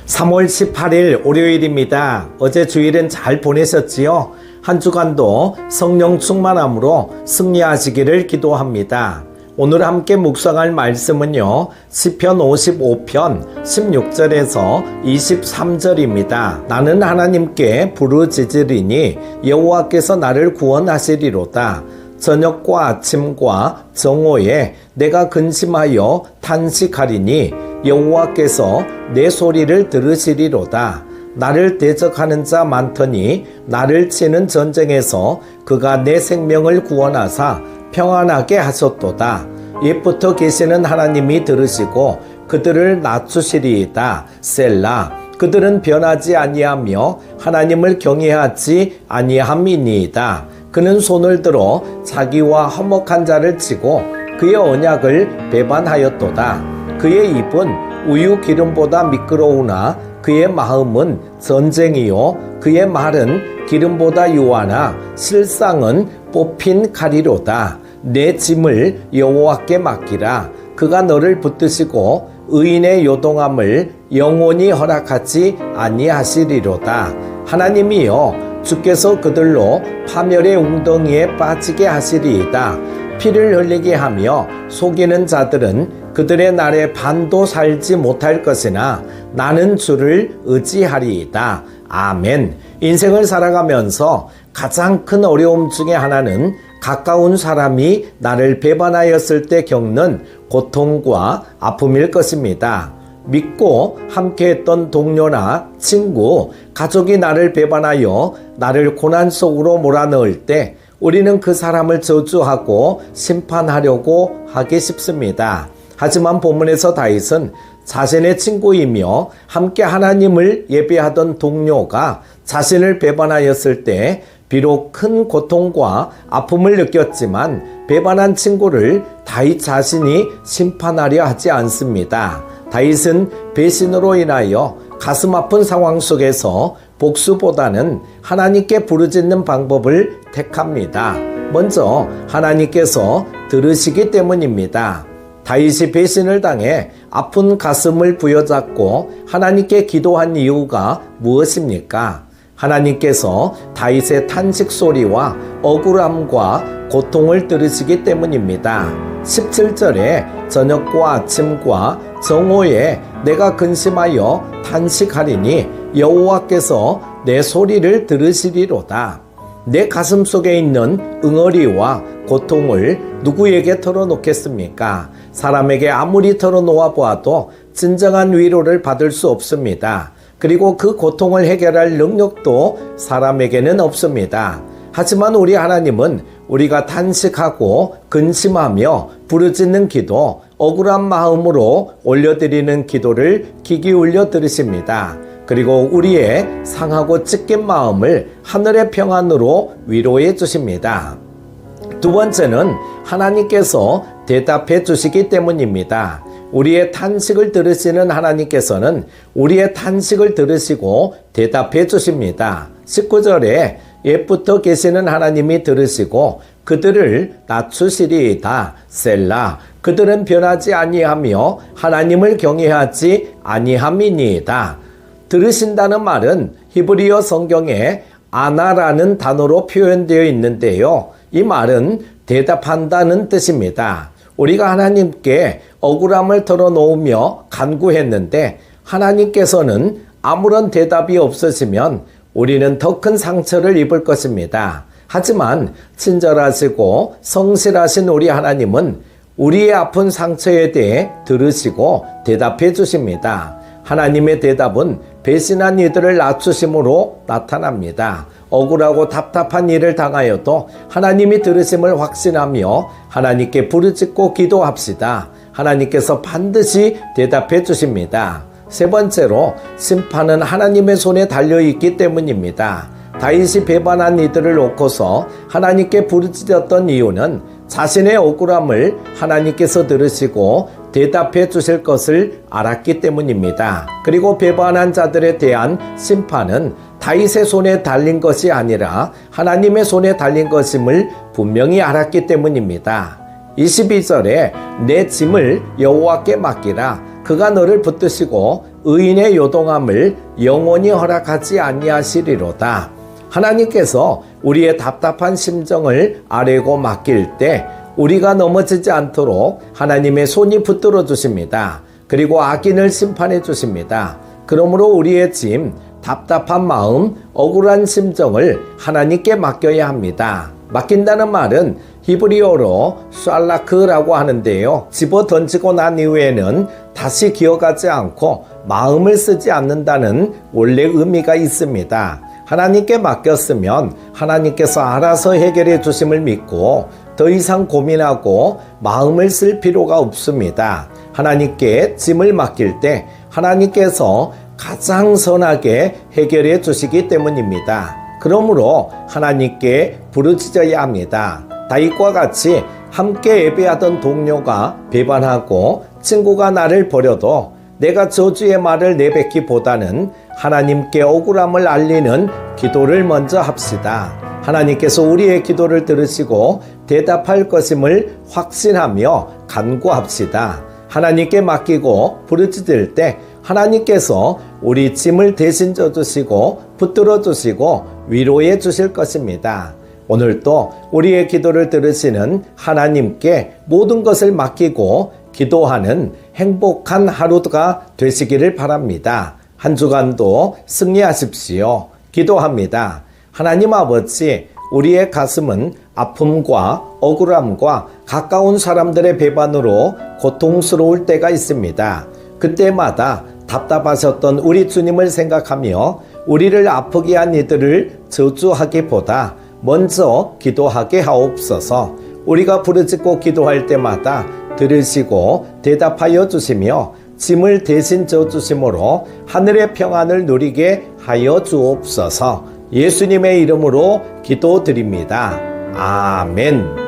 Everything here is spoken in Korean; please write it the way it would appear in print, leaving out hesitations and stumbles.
3월 18일 월요일입니다. 어제 주일은 잘 보내셨지요? 한 주간도 성령 충만함으로 승리하시기를 기도합니다. 오늘 함께 묵상할 말씀은요, 시편 55편 16절에서 23절입니다. 나는 하나님께 부르짖으리니 여호와께서 나를 구원하시리로다. 저녁과 아침과 정오에 내가 근심하여 탄식하리니 여호와께서 내 소리를 들으시리로다. 나를 대적하는 자 많더니 나를 치는 전쟁에서 그가 내 생명을 구원하사 평안하게 하셨도다. 옛부터 계시는 하나님이 들으시고 그들을 낮추시리이다. 셀라. 그들은 변하지 아니하며 하나님을 경외하지 아니함이니이다. 그는 손을 들어 자기와 화목한 자를 치고 그의 언약을 배반하였도다. 그의 입은 우유 기름보다 미끄러우나 그의 마음은 전쟁이요 그의 말은 기름보다 유하나 실상은 뽑힌 칼이로다. 내 짐을 여호와께 맡기라. 그가 너를 붙드시고 의인의 요동함을 영원히 허락하지 아니하시리로다. 하나님이여 주께서 그들로 파멸의 웅덩이에 빠지게 하시리이다. 피를 흘리게 하며 속이는 자들은 그들의 날에 반도 살지 못할 것이나 나는 주를 의지하리이다. 아멘. 인생을 살아가면서 가장 큰 어려움 중에 하나는 가까운 사람이 나를 배반하였을 때 겪는 고통과 아픔일 것입니다. 믿고 함께했던 동료나 친구, 가족이 나를 배반하여 나를 고난 속으로 몰아넣을 때 우리는 그 사람을 저주하고 심판하려고 하기 쉽습니다. 하지만 본문에서 다윗은 자신의 친구이며 함께 하나님을 예배하던 동료가 자신을 배반하였을 때 비록 큰 고통과 아픔을 느꼈지만 배반한 친구를 다윗 자신이 심판하려 하지 않습니다. 다윗은 배신으로 인하여 가슴 아픈 상황 속에서 복수보다는 하나님께 부르짖는 방법을 택합니다. 먼저 하나님께서 들으시기 때문입니다. 다윗이 배신을 당해 아픈 가슴을 부여잡고 하나님께 기도한 이유가 무엇입니까? 하나님께서 다윗의 탄식 소리와 억울함과 고통을 들으시기 때문입니다. 17절에 저녁과 아침과 정오에 내가 근심하여 탄식하리니 여호와께서 내 소리를 들으시리로다. 내 가슴 속에 있는 응어리와 고통을 누구에게 털어놓겠습니까? 사람에게 아무리 털어놓아 보아도 진정한 위로를 받을 수 없습니다. 그리고 그 고통을 해결할 능력도 사람에게는 없습니다. 하지만 우리 하나님은 우리가 탄식하고 근심하며 부르짖는 기도, 억울한 마음으로 올려드리는 기도를 귀 기울여 들으십니다. 그리고 우리의 상하고 찢긴 마음을 하늘의 평안으로 위로해 주십니다. 두 번째는 하나님께서 대답해 주시기 때문입니다. 우리의 탄식을 들으시는 하나님께서는 우리의 탄식을 들으시고 대답해 주십니다. 19절에 옛부터 계시는 하나님이 들으시고 그들을 낮추시리이다. 셀라. 그들은 변하지 아니하며 하나님을 경외하지 아니함이니이다. 들으신다는 말은 히브리어 성경에 아나라는 단어로 표현되어 있는데요. 이 말은 대답한다는 뜻입니다. 우리가 하나님께 억울함을 털어놓으며 간구했는데 하나님께서는 아무런 대답이 없으시면 우리는 더 큰 상처를 입을 것입니다. 하지만 친절하시고 성실하신 우리 하나님은 우리의 아픈 상처에 대해 들으시고 대답해 주십니다. 하나님의 대답은 배신한 이들을 낮추심으로 나타납니다. 억울하고 답답한 일을 당하여도 하나님이 들으심을 확신하며 하나님께 부르짖고 기도합시다. 하나님께서 반드시 대답해 주십니다. 세 번째로 심판은 하나님의 손에 달려있기 때문입니다. 다윗이 배반한 이들을 놓고서 하나님께 부르짖었던 이유는 자신의 억울함을 하나님께서 들으시고 대답해 주실 것을 알았기 때문입니다. 그리고 배반한 자들에 대한 심판은 다윗의 손에 달린 것이 아니라 하나님의 손에 달린 것임을 분명히 알았기 때문입니다. 22절에 내 짐을 여호와께 맡기라. 그가 너를 붙드시고 의인의 요동함을 영원히 허락하지 아니하시리로다. 하나님께서 우리의 답답한 심정을 아뢰고 맡길 때 우리가 넘어지지 않도록 하나님의 손이 붙들어 주십니다. 그리고 악인을 심판해 주십니다. 그러므로 우리의 짐, 답답한 마음, 억울한 심정을 하나님께 맡겨야 합니다. 맡긴다는 말은 히브리어로 샬라크라고 하는데요. 집어 던지고 난 이후에는 다시 기어가지 않고 마음을 쓰지 않는다는 원래 의미가 있습니다. 하나님께 맡겼으면 하나님께서 알아서 해결해 주심을 믿고 더 이상 고민하고 마음을 쓸 필요가 없습니다. 하나님께 짐을 맡길 때 하나님께서 가장 선하게 해결해 주시기 때문입니다. 그러므로 하나님께 부르짖어야 합니다. 다윗과 같이 함께 예배하던 동료가 배반하고 친구가 나를 버려도 내가 저주의 말을 내뱉기보다는 하나님께 억울함을 알리는 기도를 먼저 합시다. 하나님께서 우리의 기도를 들으시고 대답할 것임을 확신하며 간구합시다. 하나님께 맡기고 부르짖을 때 하나님께서 우리 짐을 대신 져주시고 붙들어 주시고 위로해 주실 것입니다. 오늘도 우리의 기도를 들으시는 하나님께 모든 것을 맡기고 기도하는 행복한 하루가 되시기를 바랍니다. 한 주간도 승리하십시오. 기도합니다. 하나님 아버지, 우리의 가슴은 아픔과 억울함과 가까운 사람들의 배반으로 고통스러울 때가 있습니다. 그때마다 답답하셨던 우리 주님을 생각하며 우리를 아프게 한 이들을 저주하기보다 먼저 기도하게 하옵소서. 우리가 부르짖고 기도할 때마다 들으시고 대답하여 주시며 짐을 대신 져주심으로 하늘의 평안을 누리게 하여 주옵소서. 예수님의 이름으로 기도드립니다. 아멘.